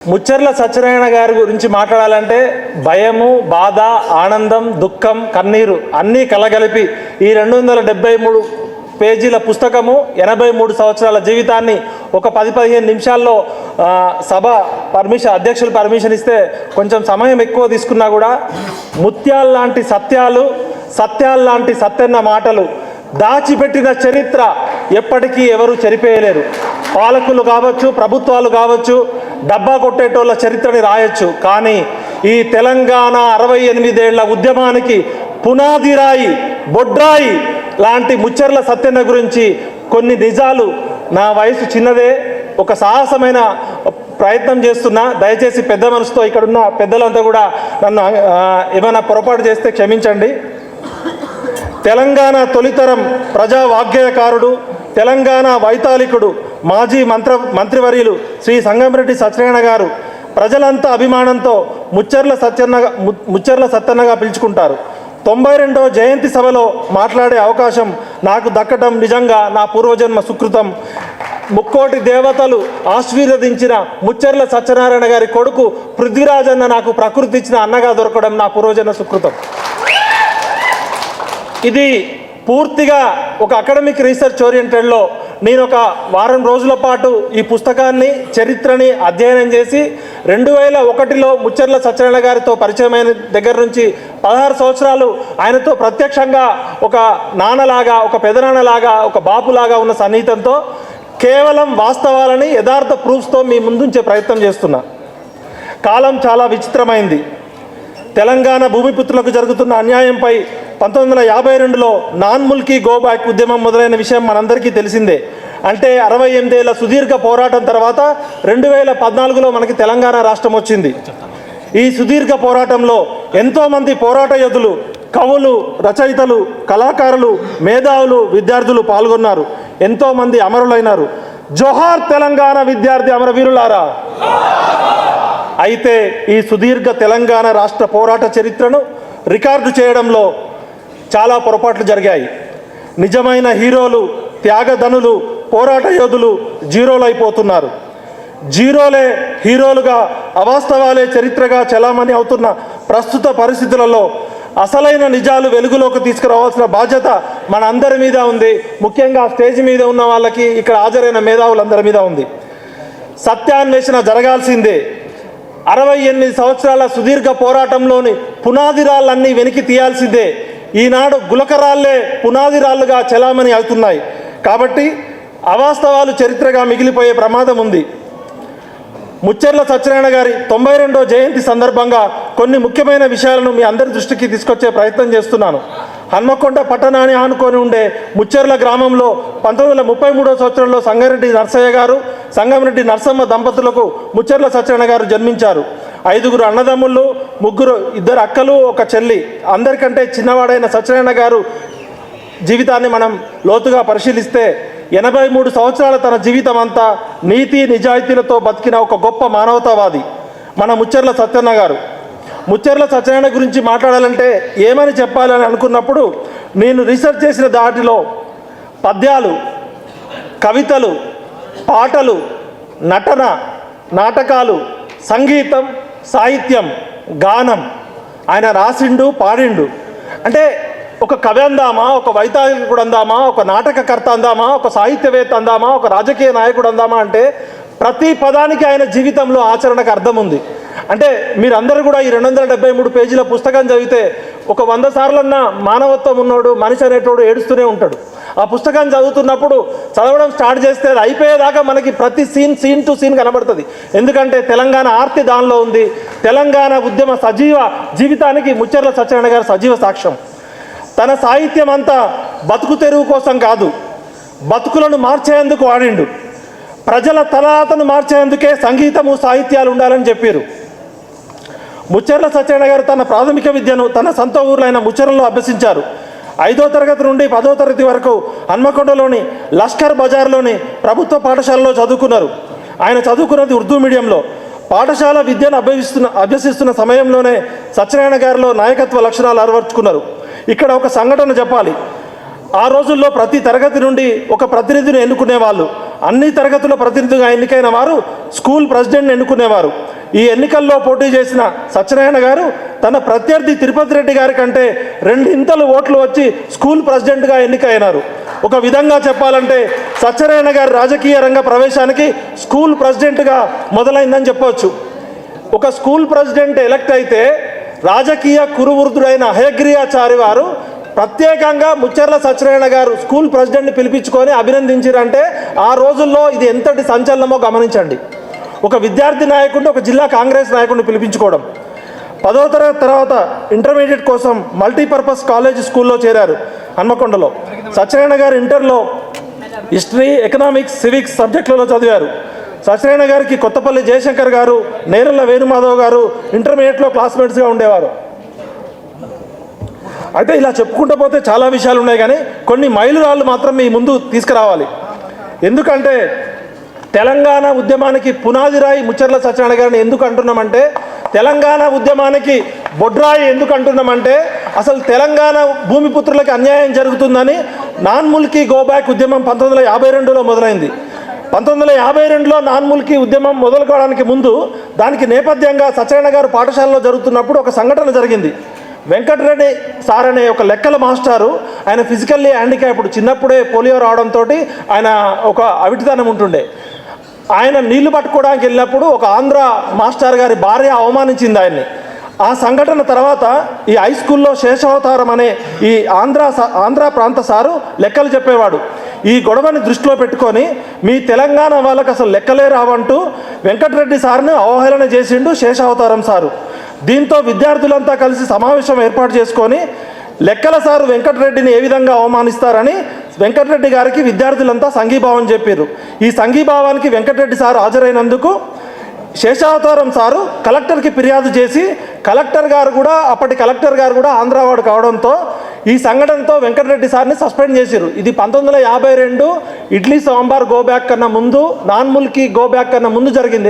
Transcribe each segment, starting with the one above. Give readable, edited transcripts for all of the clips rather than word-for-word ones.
ముచ్చర్ల సత్యనారాయణ గారి గురించి మాట్లాడాలంటే భయము, బాధ, ఆనందం, దుఃఖం, కన్నీరు అన్నీ కలగలిపి ఈ 273 పేజీల పుస్తకము 83 సంవత్సరాల జీవితాన్ని ఒక 10-15 నిమిషాల్లో సభ అధ్యక్షులు పర్మిషన్ ఇస్తే కొంచెం సమయం ఎక్కువ తీసుకున్నా కూడా ముత్యాల లాంటి సత్యాలు, సత్యాల లాంటి సత్యన్న మాటలు దాచిపెట్టిన చరిత్ర ఎప్పటికీ ఎవరు చెరిపేయలేరు. పాలకులు కావచ్చు, ప్రభుత్వాలు కావచ్చు, డబ్బా కొట్టేటోళ్ళ చరిత్రని రాయొచ్చు. కానీ ఈ తెలంగాణ 68 ఏళ్ల ఉద్యమానికి పునాదిరాయి, బొడ్రాయి లాంటి ముచ్చర్ల సత్యన్న గురించి కొన్ని నిజాలు, నా వయసు చిన్నదే, ఒక సాహసమైన ప్రయత్నం చేస్తున్నా. దయచేసి పెద్ద మనసుతో ఇక్కడున్న పెద్దలంతా కూడా నన్ను ఏమైనా పొరపాటు చేస్తే క్షమించండి. తెలంగాణ తొలితరం ప్రజా వాగ్గేయకారుడు, తెలంగాణ వైతాళికుడు, మాజీ మంత్రివర్యులు శ్రీ సంగంరెడ్డి సత్యనారాయణ గారు ప్రజలంతా అభిమానంతో ముచ్చర్ల సత్యన్నగా పిలుచుకుంటారు. 92వ జయంతి సభలో మాట్లాడే అవకాశం నాకు దక్కడం నిజంగా నా పూర్వజన్మ సుకృతం. ముక్కోటి దేవతలు ఆశీర్వదించిన ముచ్చర్ల సత్యనారాయణ గారి కొడుకు పృథ్వీరాజన్న నాకు ప్రకృతి ఇచ్చిన అన్నగా దొరకడం నా పూర్వజన్మ సుకృతం. ఇది పూర్తిగా ఒక అకాడమిక్ రీసెర్చ్ ఓరియంటెడ్లో నేను ఒక వారం రోజుల పాటు ఈ పుస్తకాన్ని, చరిత్రని అధ్యయనం చేసి 2001లో ముచ్చర్ల సత్యనారాయణ గారితో పరిచయమైన దగ్గర నుంచి 16 సంవత్సరాలు ఆయనతో ప్రత్యక్షంగా ఒక నాన్నలాగా, ఒక పెదనాన్నలాగా, ఒక బాపులాగా ఉన్న సన్నిహితంతో కేవలం వాస్తవాలని, యథార్థ ప్రూఫ్స్తో మీ ముందుంచే ప్రయత్నం చేస్తున్నా. కాలం చాలా విచిత్రమైంది. తెలంగాణ భూమిపుత్రులకు జరుగుతున్న అన్యాయంపై 1952లో నాన్ ముల్కీ గో బ్యాక్ ఉద్యమం మొదలైన విషయం మనందరికీ తెలిసిందే. అంటే 68 ఏళ్ల సుదీర్ఘ పోరాటం తర్వాత 2014లో మనకి తెలంగాణ రాష్ట్రం వచ్చింది. ఈ సుదీర్ఘ పోరాటంలో ఎంతోమంది పోరాట యోధులు, కవులు, రచయితలు, కళాకారులు, మేధావులు, విద్యార్థులు పాల్గొన్నారు. ఎంతోమంది అమరులైనారు. జోహార్ తెలంగాణ విద్యార్థి అమరవీరులారా. అయితే ఈ సుదీర్ఘ తెలంగాణ రాష్ట్ర పోరాట చరిత్రను రికార్డు చేయడంలో చాలా పొరపాట్లు జరిగాయి. నిజమైన హీరోలు, త్యాగధనులు, పోరాట యోధులు జీరోలైపోతున్నారు. జీరోలే హీరోలుగా, అవాస్తవాలే చరిత్రగా చలామణి అవుతున్న ప్రస్తుత పరిస్థితులలో అసలైన నిజాలు వెలుగులోకి తీసుకురావాల్సిన బాధ్యత మన అందరి మీద ఉంది. ముఖ్యంగా స్టేజ్ మీద ఉన్న వాళ్ళకి, ఇక్కడ హాజరైన మేధావులందరి మీద ఉంది. సత్యాన్వేషణ జరగాల్సిందే. 68 సంవత్సరాల సుదీర్ఘ పోరాటంలోని పునాదిరాళ్ళన్నీ వెనక్కి తీయాల్సిందే. ఈనాడు గులకరాళ్లే పునాదిరాళ్ళుగా చలామణి అవుతున్నాయి. కాబట్టి అవాస్తవాలు చరిత్రగా మిగిలిపోయే ప్రమాదం ఉంది. ముచ్చర్ల సత్యనారాయణ గారి 92వ జయంతి సందర్భంగా కొన్ని ముఖ్యమైన విషయాలను మీ అందరి దృష్టికి తీసుకొచ్చే ప్రయత్నం చేస్తున్నాను. హన్మకొండ పట్టణాన్ని ఆనుకొని ఉండే ముచ్చర్ల గ్రామంలో 1933వ సంవత్సరంలో సంగారెడ్డి నర్సయ్య గారు, సంగంరెడ్డి నర్సమ్మ దంపతులకు ముచ్చర్ల సత్యనారాయణ గారు జన్మించారు. 5 అన్నదమ్ముళ్ళు, 2 అక్కలు, 1 చెల్లి. అందరికంటే చిన్నవాడైన సత్యనారాయణ గారు జీవితాన్ని మనం లోతుగా పరిశీలిస్తే 83 సంవత్సరాల తన జీవితం అంతా నీతి నిజాయితీలతో బతికిన ఒక గొప్ప మానవతావాది మన ముచ్చర్ల సత్యన్న గారు. ముచ్చర్ల సత్యనారాయణ గురించి మాట్లాడాలంటే ఏమని చెప్పాలని అనుకున్నప్పుడు నేను రీసెర్చ్ చేసిన దాటిలో పద్యాలు, కవితలు, పాటలు, నటన, నాటకాలు, సంగీతం, సాహిత్యం, గానం ఆయన రాసిండు, పాడిండు. అంటే ఒక కవి అందామా, ఒక వైతాళికుడు అందామా, ఒక నాటకకర్త అందామా, ఒక సాహిత్యవేత్త అందామా, ఒక రాజకీయ నాయకుడు అందామా అంటే ప్రతి పదానికి ఆయన జీవితంలో ఆచరణకు అర్థం ఉంది. అంటే మీరందరూ కూడా ఈ 273 పేజీల పుస్తకం చదివితే ఒక 100 సార్లన్నా మానవత్వం ఉన్నోడు, మనిషి అనేటోడు ఏడుస్తూనే ఉంటాడు. ఆ పుస్తకం చదువుతున్నప్పుడు చదవడం స్టార్ట్ చేస్తే అది అయిపోయేదాకా మనకి ప్రతి సీన్ టు సీన్ కనబడుతుంది. ఎందుకంటే తెలంగాణ ఆర్తి దానిలో ఉంది. తెలంగాణ ఉద్యమ సజీవ జీవితానికి ముచ్చర్ల సత్యనారాయణ గారు సజీవ సాక్ష్యం. తన సాహిత్యం అంతా బతుకు తెరువు కోసం కాదు, బతుకులను మార్చేందుకు వాడిండు. ప్రజల తలరాతను మార్చేందుకే సంగీతము, సాహిత్యాలు ఉండాలని చెప్పారు. ముచ్చర్ల సత్యనారాయణ గారు తన ప్రాథమిక విద్యను తన సొంత ఊర్లైన ముచ్చర్లలో అభ్యసించారు. 5వ తరగతి నుండి 10వ తరగతి వరకు హన్మకొండలోని లష్కర్ బజార్లోని ప్రభుత్వ పాఠశాలలో చదువుకున్నారు. ఆయన చదువుకున్నది ఉర్దూ మీడియంలో. పాఠశాల విద్యను అభ్యసిస్తున్న సమయంలోనే సత్యనారాయణ గారిలో నాయకత్వ లక్షణాలు అలవర్చుకున్నారు. ఇక్కడ ఒక సంఘటన చెప్పాలి. ఆ రోజుల్లో ప్రతి తరగతి నుండి ఒక ప్రతినిధిని ఎన్నుకునేవాళ్ళు. అన్ని తరగతుల ప్రతినిధిగా ఎన్నికైన వారు స్కూల్ ప్రెసిడెంట్ని ఎన్నుకునేవారు. ఈ ఎన్నికల్లో పోటీ చేసిన సత్యనారాయణ గారు తన ప్రత్యర్థి తిరుపతి రెడ్డి గారి కంటే 2 ఇంతలు ఓట్లు వచ్చి స్కూల్ ప్రెసిడెంట్గా ఎన్నికైనారు. ఒక విధంగా చెప్పాలంటే సత్యనారాయణ గారి రాజకీయ రంగ ప్రవేశానికి స్కూల్ ప్రెసిడెంట్గా మొదలైందని చెప్పవచ్చు. ఒక స్కూల్ ప్రెసిడెంట్ ఎలక్ట్ అయితే రాజకీయ కురువృద్ధుడైన హయగ్రీయాచారి వారు ప్రత్యేకంగా ముచ్చర్ల సత్యనారాయణ గారు స్కూల్ ప్రెసిడెంట్ని పిలిపించుకొని అభినందించారంటే ఆ రోజుల్లో ఇది ఎంతటి సంచలనమో గమనించండి. ఒక విద్యార్థి నాయకుడిని, ఒక జిల్లా కాంగ్రెస్ నాయకుడిని పిలిపించుకోవడం. 10వ తరగతి తర్వాత ఇంటర్మీడియట్ కోసం మల్టీపర్పస్ కాలేజ్ స్కూల్లో చేరారు హన్మకొండలో. సత్యనారాయణ గారు ఇంటర్లో హిస్టరీ, ఎకనామిక్స్, సివిక్స్ సబ్జెక్టులలో చదివారు. సత్యనారాయణ గారికి కొత్తపల్లి జయశంకర్ గారు, నేరెళ్ళ వేణుమాధవ్ గారు ఇంటర్మీడియట్లో క్లాస్మేట్స్గా ఉండేవారు. అయితే ఇలా చెప్పుకుంటూ పోతే చాలా విషయాలు ఉన్నాయి, కానీ కొన్ని మైలురాళ్ళు మాత్రం మీ ముందు తీసుకురావాలి. ఎందుకంటే తెలంగాణ ఉద్యమానికి పునాదిరాయి ముచ్చర్ల సత్యనారాయణ గారిని ఎందుకు అంటున్నామంటే, తెలంగాణ ఉద్యమానికి బొడ్రాయి ఎందుకు అంటున్నామంటే, అసలు తెలంగాణ భూమిపుత్రులకి అన్యాయం జరుగుతుందని నాన్ ముల్కీ గోబ్యాక్ ఉద్యమం 1952లో మొదలైంది. 1952లో నాన్ ముల్కీ ఉద్యమం మొదలు కావడానికి ముందు దానికి నేపథ్యంగా సత్యనారాయణ గారు పాఠశాలలో జరుగుతున్నప్పుడు ఒక సంఘటన జరిగింది. వెంకటరెడ్డి సార్ అనే ఒక లెక్కల మాస్టారు, ఆయన ఫిజికల్లీ హ్యాండిక్యాప్డ్, చిన్నప్పుడే పోలియో రావడంతో ఆయన ఒక అవిటితనం ఉంటుండే. ఆయన నీళ్లు పట్టుకోవడానికి వెళ్ళినప్పుడు ఒక ఆంధ్ర మాస్టర్ గారి భార్య అవమానించింది ఆయన్ని. ఆ సంఘటన తర్వాత ఈ హై స్కూల్లో శేషావతారం అనే ఈ ఆంధ్ర ప్రాంత సారు లెక్కలు చెప్పేవాడు. ఈ గొడవని దృష్టిలో పెట్టుకొని మీ తెలంగాణ వాళ్ళకి అసలు లెక్కలే రావంటూ వెంకటరెడ్డి సార్ని అవహేళన చేసిండు శేషావతారం సారు. దీంతో విద్యార్థులంతా కలిసి సమావేశం ఏర్పాటు చేసుకొని లెక్కల సారు వెంకటరెడ్డిని ఏ విధంగా అవమానిస్తారని వెంకటరెడ్డి గారికి విద్యార్థులంతా సంఘీభావం చెప్పారు. ఈ సంఘీభావానికి వెంకటరెడ్డి సారు హాజరైనందుకు శేషావతారం సారు కలెక్టర్కి ఫిర్యాదు చేసి అప్పటి కలెక్టర్ గారు కూడా ఆంధ్రావాడు కావడంతో ఈ సంఘటనతో వెంకటరెడ్డి సార్ని సస్పెండ్ చేశారు. ఇది 1952 ఇడ్లీ సాంబార్ గోబ్యాక్ కన్నా ముందు, నాన్ ముల్కీ గోబ్యాక్ కన్నా ముందు జరిగింది.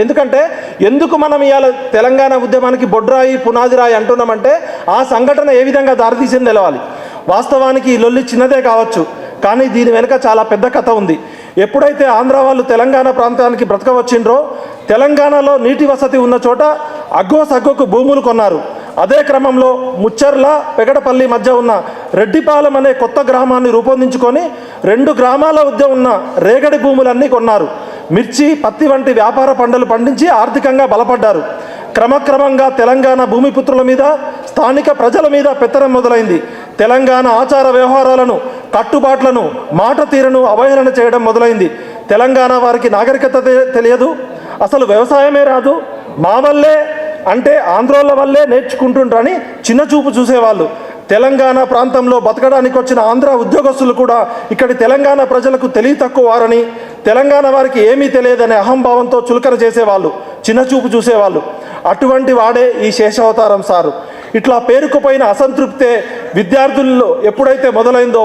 ఎందుకు మనం ఇవాళ తెలంగాణ ఉద్యమానికి బొడ్రాయి పునాదిరాయి అంటున్నామంటే ఆ సంఘటన ఏ విధంగా దారితీసింది తెలవాలి. వాస్తవానికి ఈ లొల్లి చిన్నదే కావచ్చు, కానీ దీని వెనుక చాలా పెద్ద కథ ఉంది. ఎప్పుడైతే ఆంధ్ర వాళ్ళు తెలంగాణ ప్రాంతానికి బ్రతకవచ్చిండ్రో, తెలంగాణలో నీటి వసతి ఉన్న చోట అగ్గోకు భూములు కొన్నారు. అదే క్రమంలో ముచ్చర్ల, పెగడపల్లి మధ్య ఉన్న రెడ్డిపాలెం అనే కొత్త గ్రామాన్ని రూపొందించుకొని 2 గ్రామాల మధ్య ఉన్న రేగడి భూములన్నీ కొన్నారు. మిర్చి, పత్తి వంటి వ్యాపార పంటలు పండించి ఆర్థికంగా బలపడ్డారు. క్రమక్రమంగా తెలంగాణ భూమిపుత్రుల మీద, స్థానిక ప్రజల మీద పెత్తనం మొదలైంది. తెలంగాణ ఆచార వ్యవహారాలను, కట్టుబాట్లను, మాట తీరును అవహేళన చేయడం మొదలైంది. తెలంగాణ వారికి నాగరికత తెలియదు, అసలు వ్యవసాయమే రాదు, మా వల్లే అంటే ఆంధ్రోళ్ళ వల్లే నేర్చుకుంటుండ్రని చిన్నచూపు చూసేవాళ్ళు. తెలంగాణ ప్రాంతంలో బతకడానికి వచ్చిన ఆంధ్ర ఉద్యోగస్తులు కూడా ఇక్కడి తెలంగాణ ప్రజలకు తెలివి తక్కువ వారని, తెలంగాణ వారికి ఏమీ తెలియదనే అహంభావంతో చులకన చేసేవాళ్ళు, చిన్నచూపు చూసేవాళ్ళు. అటువంటి వాడే ఈ శేషావతారం సారు. ఇట్లా పేరుకుపోయిన అసంతృప్తే విద్యార్థుల్లో ఎప్పుడైతే మొదలైందో,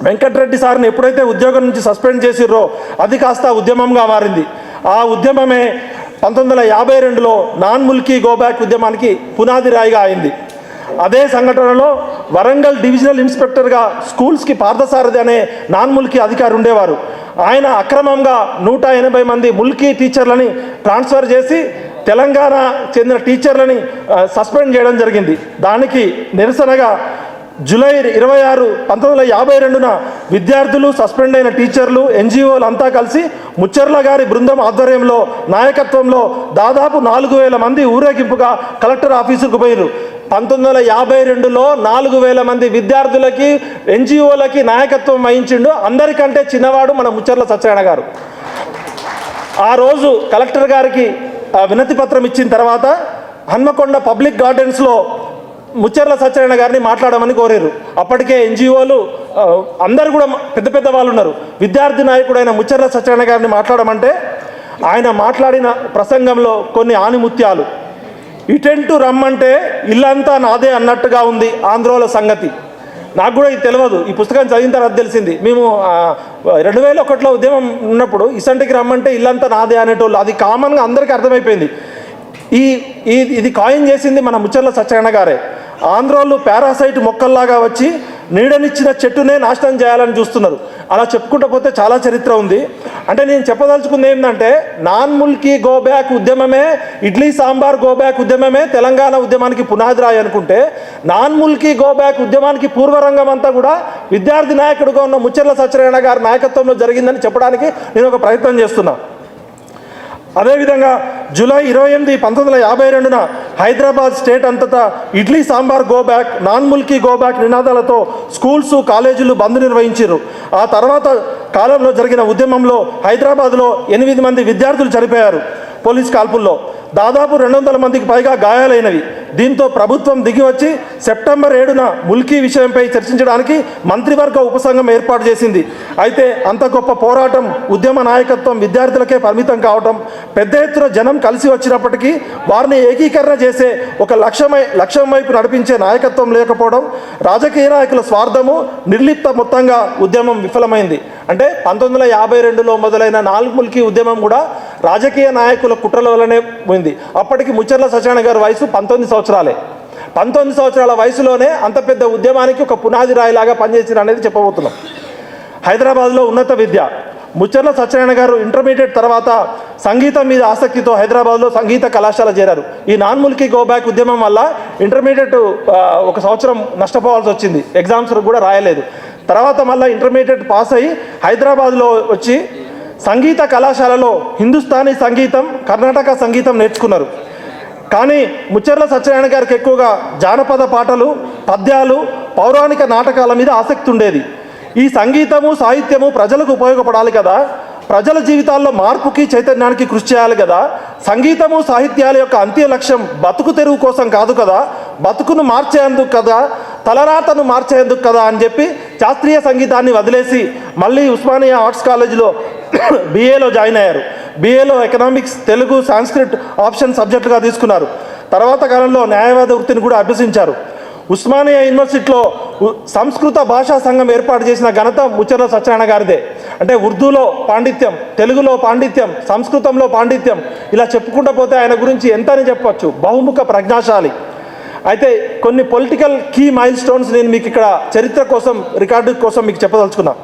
వెంకటరెడ్డి సార్ని ఎప్పుడైతే ఉద్యోగం నుంచి సస్పెండ్ చేసిర్రో అది కాస్త ఉద్యమంగా మారింది. ఆ ఉద్యమమే 1952లో నాన్ ముల్కీ గోబ్యాక్ ఉద్యమానికి పునాది రాయిగా అయింది. అదే సంఘటనలో వరంగల్ డివిజనల్ ఇన్స్పెక్టర్గా స్కూల్స్కి పార్థసారథి అనే నాన్ ముల్కీ అధికారి ఉండేవారు. ఆయన అక్రమంగా 180 మంది ముల్కీ టీచర్లని ట్రాన్స్ఫర్ చేసి తెలంగాణ చెందిన టీచర్లని సస్పెండ్ చేయడం జరిగింది. దానికి నిరసనగా జూలై 26, 1952న విద్యార్థులు, సస్పెండ్ అయిన టీచర్లు, ఎన్జిఓలు అంతా కలిసి ముచ్చర్ల గారి బృందం ఆధ్వర్యంలో, నాయకత్వంలో దాదాపు 4000 మంది ఊరేగింపుగా కలెక్టర్ ఆఫీసుకు పోయారు. 1952లో 4000 మంది విద్యార్థులకి, ఎన్జిఓలకి నాయకత్వం వహించిండు. అందరికంటే చిన్నవాడు మన ముచ్చర్ల సత్యనారాయణ గారు. ఆ రోజు కలెక్టర్ గారికి వినతి పత్రం ఇచ్చిన తర్వాత హన్మకొండ పబ్లిక్ గార్డెన్స్లో ముచ్చర్ల సత్యనారాయణ గారిని మాట్లాడమని కోరారు. అప్పటికే ఎన్జిఓలు అందరూ కూడా పెద్ద వాళ్ళు ఉన్నారు. విద్యార్థి నాయకుడైన ముచ్చర్ల సత్యనారాయణ గారిని మాట్లాడమంటే ఆయన మాట్లాడిన ప్రసంగంలో కొన్ని ఆనిముత్యాలు. ఇటెంటు రమ్మంటే ఇల్లంతా నాదే అన్నట్టుగా ఉంది ఆంధ్రోల సంగతి. నాకు కూడా ఇది తెలియదు, ఈ పుస్తకం చదివిన తర్వాత తెలిసింది. మేము 2001లో ఉద్యమం ఉన్నప్పుడు ఇసంటికి రమ్మంటే ఇల్లంతా నాదే అనేటోళ్ళు, అది కామన్గా అందరికీ అర్థమైపోయింది. ఇది కాయిన్ చేసింది మన ముచ్చర్ల సత్యనారాయణ గారే. ఆంధ్రోళ్ళు పారాసైట్ మొక్కల్లాగా వచ్చి నీడనిచ్చిన చెట్టునే నాశనం చేయాలని చూస్తున్నారు. అలా చెప్పుకుంటూ పోతే చాలా చరిత్ర ఉంది. అంటే నేను చెప్పదలుచుకుంది ఏంటంటే నాన్ ముల్కీ గో బ్యాక్ ఉద్యమమే, ఇడ్లీ సాంబార్ గో బ్యాక్ ఉద్యమమే తెలంగాణ ఉద్యమానికి పునాది రాయి అనుకుంటే, నాన్ ముల్కీ గో బ్యాక్ ఉద్యమానికి పూర్వరంగం అంతా కూడా విద్యార్థి నాయకుడిగా ఉన్న ముచ్చెర్ల సత్యనారాయణ గారి నాయకత్వంలో జరిగిందని చెప్పడానికి నేను ఒక ప్రయత్నం చేస్తున్నా. అదేవిధంగా జూలై 28, 1952 హైదరాబాద్ స్టేట్ అంతటా idli sambar go back, non Mulki go back నినాదాలతో స్కూల్స్, కాలేజీలు బంద్ నిర్వహించారు. ఆ తర్వాత కాలంలో జరిగిన ఉద్యమంలో హైదరాబాద్లో 8 మంది విద్యార్థులు చనిపోయారు పోలీస్ కాల్పుల్లో. దాదాపు 200 మందికి పైగా గాయాలైనవి. దీంతో ప్రభుత్వం దిగివచ్చి సెప్టెంబర్ 7న ముల్కీ విషయంపై చర్చించడానికి మంత్రివర్గ ఉపసంఘం ఏర్పాటు చేసింది. అయితే అంత గొప్ప పోరాటం, ఉద్యమ నాయకత్వం విద్యార్థులకే పరిమితం కావటం, పెద్ద ఎత్తున జనం కలిసి వచ్చినప్పటికీ వారిని ఏకీకరణ చేసే ఒక లక్ష్యం వైపు నడిపించే నాయకత్వం లేకపోవడం, రాజకీయ నాయకుల స్వార్థము, నిర్లిప్త మొత్తంగా ఉద్యమం విఫలమైంది. అంటే 1952లో మొదలైన నాన్ ముల్కీ ఉద్యమం కూడా రాజకీయ నాయకుల కుట్రల వల్లనే పోయింది. అప్పటికి ముచ్చెర్ల సత్యనారాయణ గారి వయసు 19 సంవత్సరాలే. 19 సంవత్సరాల వయసులోనే అంత పెద్ద ఉద్యమానికి ఒక పునాది రాయిలాగా పనిచేసిన అనేది చెప్పబోతున్నాం. హైదరాబాద్లో ఉన్నత విద్య. ముచ్చెర్ల సత్యనారాయణ గారు ఇంటర్మీడియట్ తర్వాత సంగీతం మీద ఆసక్తితో హైదరాబాద్లో సంగీత కళాశాల చేరారు. ఈ నాన్ ముల్కీ గో బ్యాక్ ఉద్యమం వల్ల ఇంటర్మీడియట్ 1 సంవత్సరం నష్టపోవాల్సి వచ్చింది, ఎగ్జామ్స్ కూడా రాయలేదు. తర్వాత మళ్ళీ ఇంటర్మీడియట్ పాస్ అయ్యి హైదరాబాద్లో వచ్చి సంగీత కళాశాలలో హిందుస్థానీ సంగీతం, కర్ణాటక సంగీతం నేర్చుకున్నారు. కానీ ముచ్చెర్ల సత్యనారాయణ గారికి ఎక్కువగా జానపద పాటలు, పద్యాలు, పౌరాణిక నాటకాల మీద ఆసక్తి ఉండేది. ఈ సంగీతము, సాహిత్యము ప్రజలకు ఉపయోగపడాలి కదా, ప్రజల జీవితాల్లో మార్పుకి, చైతన్యానికి కృషి చేయాలి కదా. సంగీతము, సాహిత్యాల యొక్క అంత్య లక్ష్యం బతుకు తెరువు కోసం కాదు కదా, బతుకును మార్చేందుకు కదా, తలరాతను మార్చేందుకు కదా అని చెప్పి శాస్త్రీయ సంగీతాన్ని వదిలేసి మళ్ళీ ఉస్మానియా ఆర్ట్స్ కాలేజీలో BAలో జాయిన్ అయ్యారు. BAలో ఎకనామిక్స్, తెలుగు, సాంస్క్రిట్ ఆప్షన్ సబ్జెక్టుగా తీసుకున్నారు. తర్వాత కాలంలో న్యాయవాద వృత్తిని కూడా అభ్యసించారు. ఉస్మానియా యూనివర్సిటీలో సంస్కృత భాషా సంఘం ఏర్పాటు చేసిన ఘనత ముచ్చెర్ల సత్యనారాయణ గారిదే. అంటే ఉర్దూలో పాండిత్యం, తెలుగులో పాండిత్యం, సంస్కృతంలో పాండిత్యం, ఇలా చెప్పుకుంటూ పోతే ఆయన గురించి ఎంత అని చెప్పవచ్చు. బహుముఖ ప్రజ్ఞాశాలి. అయితే కొన్ని పొలిటికల్ కీ మైల్ స్టోన్స్ నేను మీకు ఇక్కడ చరిత్ర కోసం, రికార్డు కోసం మీకు చెప్పదలుచుకున్నా.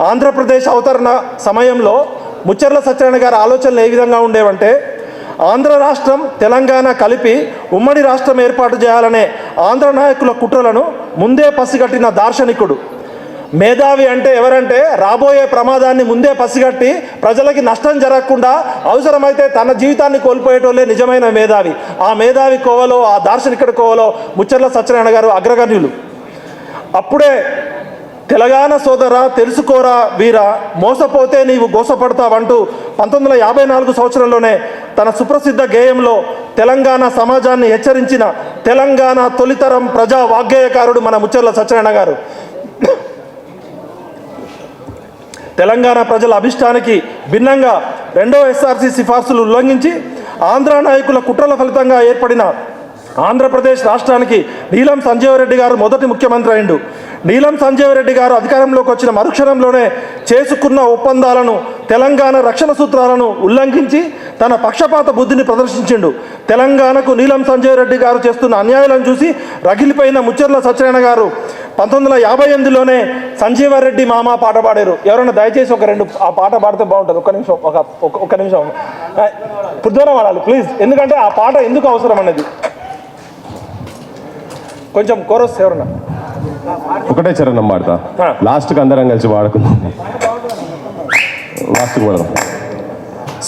ఆంధ్రప్రదేశ్ అవతరణ సమయంలో ముచ్చెర్ల సత్యనారాయణ గారి ఆలోచనలు ఏ విధంగా ఉండేవంటే, ఆంధ్ర రాష్ట్రం, తెలంగాణ కలిపి ఉమ్మడి రాష్ట్రం ఏర్పాటు చేయాలనే ఆంధ్ర నాయకుల కుట్రలను ముందే పసిగట్టిన దార్శనికుడు. మేధావి అంటే ఎవరంటే రాబోయే ప్రమాదాన్ని ముందే పసిగట్టి ప్రజలకి నష్టం జరగకుండా అవసరమైతే తన జీవితాన్ని కోల్పోయేటోళ్ళే నిజమైన మేధావి. ఆ మేధావి కోవలో, ఆ దార్శనికుడి కోవలో ముచ్చెర్ల సత్యనారాయణ గారు అగ్రగణ్యులు. అప్పుడే తెలంగాణ సోదరా తెలుసుకోరా వీరా, మోసపోతే నీవు గోసపడతావంటూ 1954 సంవత్సరంలోనే తన సుప్రసిద్ధ గేయంలో తెలంగాణ సమాజాన్ని హెచ్చరించిన తెలంగాణ తొలితరం ప్రజా వాగ్గేయకారుడు మన ముచ్చెర్ల సత్యనారాయణ గారు. తెలంగాణ ప్రజల అభిష్టానికి భిన్నంగా 2వ SRC సిఫార్సులు ఉల్లంఘించి ఆంధ్ర నాయకుల కుట్రల ఫలితంగా ఏర్పడిన ఆంధ్రప్రదేశ్ రాష్ట్రానికి నీలం సంజీవరెడ్డి గారు మొదటి ముఖ్యమంత్రి అయిండు. నీలం సంజీవరెడ్డి గారు అధికారంలోకి వచ్చిన మరుక్షణంలోనే చేసుకున్న ఒప్పందాలను, తెలంగాణ రక్షణ సూత్రాలను ఉల్లంఘించి తన పక్షపాత బుద్ధిని ప్రదర్శించిండు. తెలంగాణకు నీలం సంజీవరెడ్డి గారు చేస్తున్న అన్యాయాలను చూసి రగిలిపోయిన ముచ్చెర్ల సత్యనారాయణ గారు 1958లోనే సంజీవరెడ్డి మామ పాట పాడారు. ఎవరైనా దయచేసి ఆ పాట పాడితే బాగుంటుంది. ఒక్క నిమిషం పుద్దూరం వాడాలి ప్లీజ్, ఎందుకంటే ఆ పాట ఎందుకు అవసరం అనేది కొంచెం కోరస్ ఎవరన్నా ఒకటే చరణం పాడతా, లాస్ట్కి అందరం కలిసి పాడుకుందాం. లాస్ట్కి పాడదాం.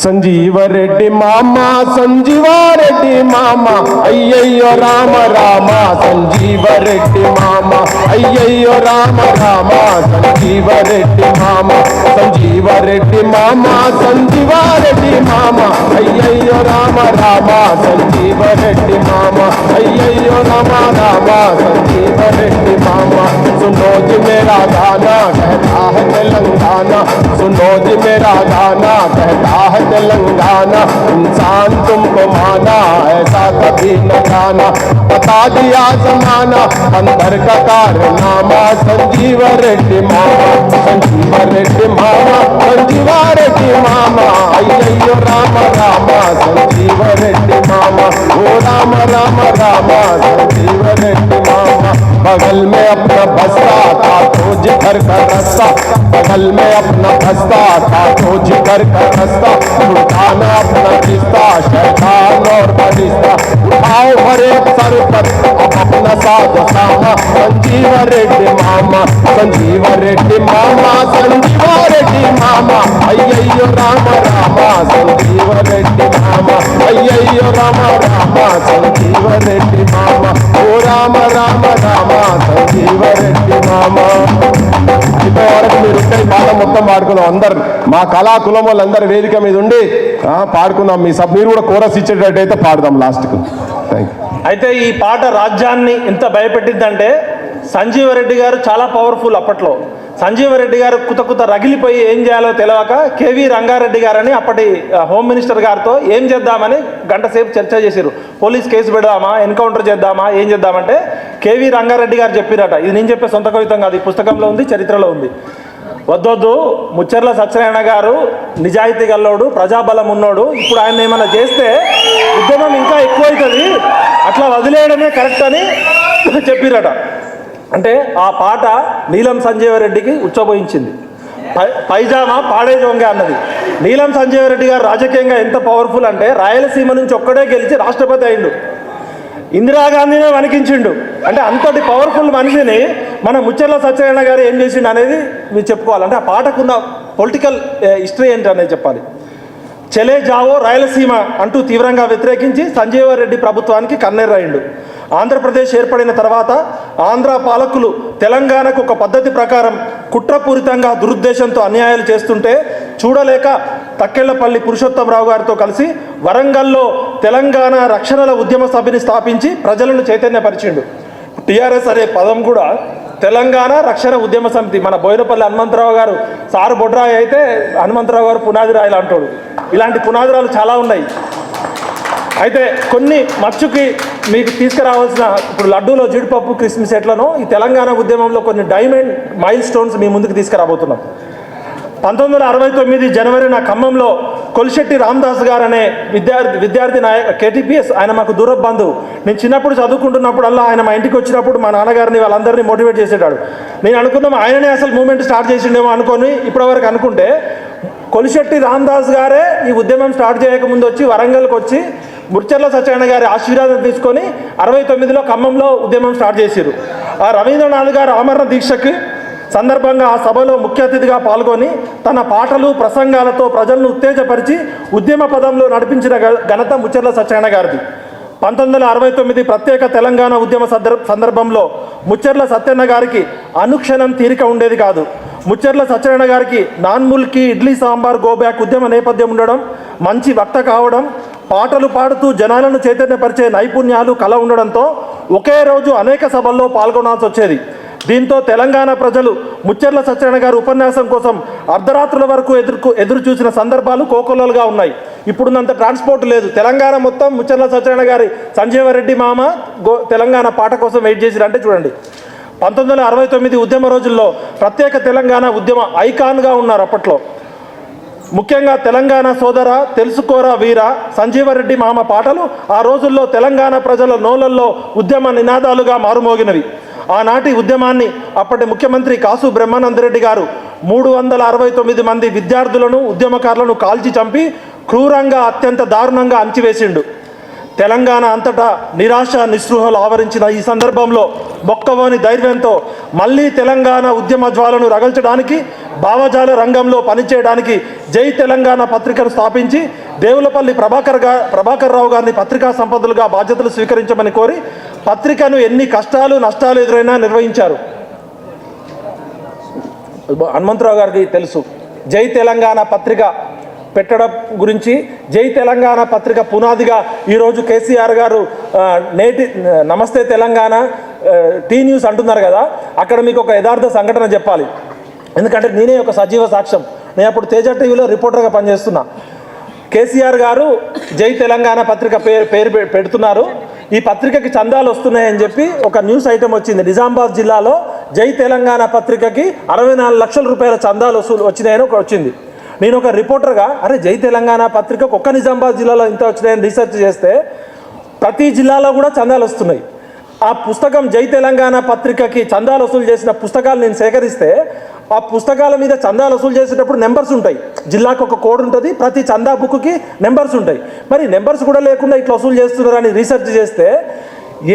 సంజీవరెడ్డి మామ, సంజీవారెడ్డి మామ, అయ్యయ్యో రామ రామ, సంజీవరెడ్డి మామ, అయ్యయ్యో రామ రామ, సంజీవరెడ్డి మామ, సంజీవరెడ్డి మామ, సంజీవారెడ్డి మామ, అయ్యయ్యో రామ రామ, సంజీవరెడ్డి మామ, అయ్యయ్యో రామ రామ, సంజీవరెడ్డి మామ. सुनो जी मेरा गाना कहता है तेलंगाना, सुनो जी मेरा गाना कहता है तेलंगाना, इंसान तुमको माना ऐसा कभी न जाना, बता दिया जमाना अंदर का कारनामा, संजीव रेड्डी मामा, संजीव रेड्डी मामा, संजीव रेड्डी मामा, अय्यो राम राम, संजीव रेड्डी मामा, ओ राम राम राम, संजीव रेड्डी मामा. बगल में अपना बस्ता था तो जिगर का रास्ता, बगल में अपना बस्ता था तो जिगर का रास्ता, उठाना अपना रिश्ता शैतान और फरिश्ता, उठाओ भरे सर पर अब अपना साथ सामा, संजीव रेड्डी मामा, संजीव रेड्डी मामा, संजीव रेड्डी मामा, अय्यो राम राम संजीव रेड्डी मामा, अय्यो राम राम संजीव रेड्डी मामा, ओ राम राम राम సంజీవ రెడ్డి మామ. అయిపోయే వరకు మీరు ఉంటే పాట మొత్తం పాడుకుందాం అందరు, మా కళా కులం వాళ్ళందరూ వేదిక మీద ఉండి పాడుకుందాం. మీరు కూడా కోరస్ ఇచ్చేటట్టయితే పాడదాం లాస్ట్కు. Thank you. అయితే ఈ పాట రాజ్యాన్ని ఎంత భయపెట్టిందంటే సంజీవరెడ్డి గారు చాలా పవర్ఫుల్. అప్పట్లో సంజీవరెడ్డి గారు కుత రగిలిపోయి ఏం చేయాలో తెలియక కేవీ రంగారెడ్డి గారని అప్పటి హోమ్ మినిస్టర్ గారితో ఏం చేద్దామని గంట సేపు చర్చ చేశారు. పోలీస్ కేసు పెడదామా, ఎన్కౌంటర్ చేద్దామా, ఏం చేద్దామంటే కేవీ రంగారెడ్డి గారు చెప్పిరట, ఇది నేను చెప్పే సొంత కవితం కాదు, ఈ పుస్తకంలో ఉంది, చరిత్రలో ఉంది. వద్దొద్దు, ముచ్చెర్ల సత్యనారాయణ గారు నిజాయితీ గల్లోడు, ప్రజాబలం ఉన్నోడు, ఇప్పుడు ఆయన ఏమైనా చేస్తే ఉద్యమం ఇంకా ఎక్కువ అవుతుంది, అట్లా వదిలేయడమే కరెక్ట్ అని చెప్పిరట. అంటే ఆ పాట నీలం సంజీవరెడ్డికి ఉచ్చబోయించింది. పైజామా పాడే దొంగ అన్నది. నీలం సంజీవరెడ్డి గారు రాజకీయంగా ఎంత పవర్ఫుల్ అంటే రాయలసీమ నుంచి ఒక్కడే గెలిచి రాష్ట్రపతి అయిండు, ఇందిరాగాంధీనే వణికించిండు. అంటే అంతటి పవర్ఫుల్ మనిషిని మన ముచ్చెర్ల సత్యనారాయణ గారు ఏం చేసిండు అనేది మీరు చెప్పుకోవాలంటే ఆ పాటకున్న పొలిటికల్ హిస్టరీ ఏంటి అనేది చెప్పాలి. చెలే జావో రాయలసీమ అంటూ తీవ్రంగా వ్యతిరేకించి సంజీవరెడ్డి ప్రభుత్వానికి కన్నెర్రయిండు. ఆంధ్రప్రదేశ్ ఏర్పడిన తర్వాత ఆంధ్ర పాలకులు తెలంగాణకు ఒక పద్ధతి ప్రకారం కుట్రపూరితంగా దురుద్దేశంతో అన్యాయాలు చేస్తుంటే చూడలేక తక్కెళ్లపల్లి పురుషోత్తమరావు గారితో కలిసి వరంగల్లో తెలంగాణ రక్షణల ఉద్యమ సభని స్థాపించి ప్రజలను చైతన్యపరిచిండు. టీఆర్ఎస్ అనే పదం కూడా తెలంగాణ రక్షణ ఉద్యమ సమితి. మన బోయినపల్లి హనుమంతరావు గారు సారు బొడ్రాయి అయితే హనుమంతరావు గారు పునాది రాయలు అంటాడు. ఇలాంటి పునాదిరాలు చాలా ఉన్నాయి. అయితే కొన్ని మచ్చుకి మీకు తీసుకురావాల్సిన, ఇప్పుడు లడ్డూలో జీడిపప్పు క్రిస్మస్ ఎట్లనో ఈ తెలంగాణ ఉద్యమంలో కొన్ని డైమండ్ మైల్ స్టోన్స్ మీ ముందుకు తీసుకురాబోతున్నాం. 1969 జనవరిన ఖమ్మంలో కొలిశెట్టి రామదాస్ గారు అనే విద్యార్థి నాయక కేటీపీఎస్, ఆయన మాకు దూర బంధువు. నేను చిన్నప్పుడు చదువుకుంటున్నప్పుడల్లా ఆయన మా ఇంటికి వచ్చినప్పుడు మా నాన్నగారిని వాళ్ళందరినీ మోటివేట్ చేసేటాడు. నేను అనుకున్నాం ఆయననే అసలు మూమెంట్ స్టార్ట్ చేసిండేమో అనుకొని ఇప్పటివరకు అనుకుంటే కొలిశెట్టి రామదాస్ గారే ఈ ఉద్యమం స్టార్ట్ చేయకముందు వచ్చి వరంగల్కి వచ్చి ముచ్చెర్ల సత్యనారాయణ గారి ఆశీర్వాదం తీసుకొని 69లో ఖమ్మంలో ఉద్యమం స్టార్ట్ చేశారు. ఆ రవీంద్రనాథ్ గారు ఆమరణ దీక్షకి సందర్భంగా ఆ సభలో ముఖ్య అతిథిగా పాల్గొని తన పాటలు ప్రసంగాలతో ప్రజలను ఉత్తేజపరిచి ఉద్యమ పదంలో నడిపించిన ఘనత ముచ్చెర్ల సత్యనారాయణ గారిది. 1969 ప్రత్యేక తెలంగాణ ఉద్యమ సందర్భంలో ముచ్చెర్ల సత్యనారాయణ గారికి అనుక్షణం తీరిక ఉండేది కాదు. ముచ్చెర్ల సత్యనారాయణ గారికి నాన్ముల్కి ఇడ్లీ సాంబార్ గోబ్యాక్ ఉద్యమ నేపథ్యం ఉండడం, మంచి వక్త కావడం, పాటలు పాడుతూ జనాలను చైతన్యపరిచే నైపుణ్యాలు కళ ఉండడంతో ఒకే రోజు అనేక సభల్లో పాల్గొనాల్సి వచ్చేది. దీంతో తెలంగాణ ప్రజలు ముచ్చెర్ల సత్యనారాయణ గారి ఉపన్యాసం కోసం అర్ధరాత్రుల వరకు ఎదురు చూసిన సందర్భాలు కోకొల్లలుగా ఉన్నాయి. ఇప్పుడున్నంత ట్రాన్స్పోర్ట్ లేదు. తెలంగాణ మొత్తం ముచ్చెర్ల సత్యనారాయణ గారి సంజీవరెడ్డి మామ తెలంగాణ పాట కోసం వెయిట్ చేసిరంటే చూడండి. 1969 ఉద్యమ రోజుల్లో ప్రత్యేక తెలంగాణ ఉద్యమ ఐకాన్గా ఉన్నారు అప్పట్లో. ముఖ్యంగా తెలంగాణ సోదర, తెలుసుకోరా వీర, సంజీవరెడ్డి మామ పాటలు ఆ రోజుల్లో తెలంగాణ ప్రజల నోలల్లో ఉద్యమ నినాదాలుగా మారుమోగినవి. ఆనాటి ఉద్యమాన్ని అప్పటి ముఖ్యమంత్రి కాసు బ్రహ్మానందరెడ్డి గారు 369 మంది విద్యార్థులను, ఉద్యమకారులను కాల్చి చంపి క్రూరంగా, అత్యంత దారుణంగా అంచివేసిండు. తెలంగాణ అంతటా నిరాశ నిస్పృహలు ఆవరించిన ఈ సందర్భంలో మొక్కవోని ధైర్యంతో మళ్ళీ తెలంగాణ ఉద్యమ జ్వాలను రగల్చడానికి, భావజాల రంగంలో పనిచేయడానికి జై తెలంగాణ పత్రికను స్థాపించి దేవులపల్లి ప్రభాకర్ రావు గారిని పత్రికా సంపదలుగా బాధ్యతలు స్వీకరించమని కోరి పత్రికను ఎన్ని కష్టాలు నష్టాలు ఎదురైనా నిర్వహించారు. హనుమంతరావు గారికి తెలుసు జై తెలంగాణ పత్రిక పెట్టడం గురించి. జై తెలంగాణ పత్రిక పునాదిగా ఈరోజు కేసీఆర్ గారు నేటి నమస్తే తెలంగాణ టీ న్యూస్ అంటున్నారు కదా, అక్కడ మీకు ఒక యథార్థ సంఘటన చెప్పాలి. ఎందుకంటే నేనే ఒక సజీవ సాక్ష్యం. నేను అప్పుడు తేజ టీవీలో రిపోర్టర్గా పనిచేస్తున్నా. కేసీఆర్ గారు జై తెలంగాణ పత్రిక పేరు పెడుతున్నారు, ఈ పత్రికకి చందాలు వస్తున్నాయని చెప్పి ఒక న్యూస్ ఐటమ్ వచ్చింది. నిజామాబాద్ జిల్లాలో జై తెలంగాణ పత్రికకి 64 లక్షల రూపాయల చందాలు వచ్చినాయని ఒక వచ్చింది. నేను ఒక రిపోర్టర్గా అరే జై తెలంగాణ పత్రికకు ఒక్క నిజామాబాద్ జిల్లాలో ఇంత వచ్చినాయని రీసెర్చ్ చేస్తే ప్రతి జిల్లాలో కూడా చందాలు వస్తున్నాయి. ఆ పుస్తకం జై తెలంగాణ పత్రికకి చందాలు వసూలు చేసిన పుస్తకాలు నేను సేకరిస్తే ఆ పుస్తకాల మీద చందాలు వసూలు చేసేటప్పుడు నెంబర్స్ ఉంటాయి. జిల్లాకు ఒక కోడ్ ఉంటుంది, ప్రతి చందా బుక్కి నెంబర్స్ ఉంటాయి. మరి నెంబర్స్ కూడా లేకుండా ఇట్లా వసూలు చేస్తున్నారని రీసెర్చ్ చేస్తే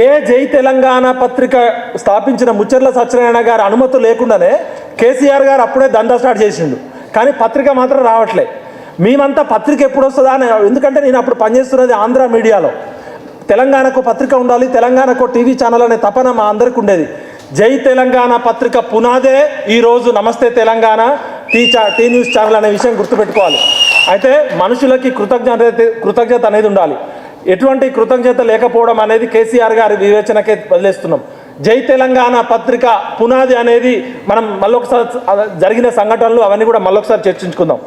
ఏ జై తెలంగాణ పత్రిక స్థాపించిన ముచ్చర్ల సత్యనారాయణ గారు అనుమతి లేకుండానే కేసీఆర్ గారు అప్పుడే దందా స్టార్ట్ చేసిండు. కానీ పత్రిక మాత్రం రావట్లే. మేమంతా పత్రిక ఎప్పుడు వస్తుందా అని, ఎందుకంటే నేను అప్పుడు పనిచేస్తున్నది ఆంధ్ర మీడియాలో. తెలంగాణకు పత్రిక ఉండాలి, తెలంగాణకు టీవీ ఛానల్ అనే తపన మా అందరికి ఉండేది. జై తెలంగాణ పత్రిక పునాదే ఈరోజు నమస్తే తెలంగాణ టీ న్యూస్ ఛానల్ అనే విషయం గుర్తుపెట్టుకోవాలి. అయితే మనుషులకి కృతజ్ఞత అనేది ఉండాలి. ఎటువంటి కృతజ్ఞత లేకపోవడం అనేది కేసీఆర్ గారి వివేచనకే వదిలేస్తున్నాం. జై తెలంగాణ పత్రిక పునాది అనేది మనం మళ్ళొకసారి జరిగిన సంఘటనలు అవన్నీ కూడా మళ్ళొకసారి చర్చించుకుందాం.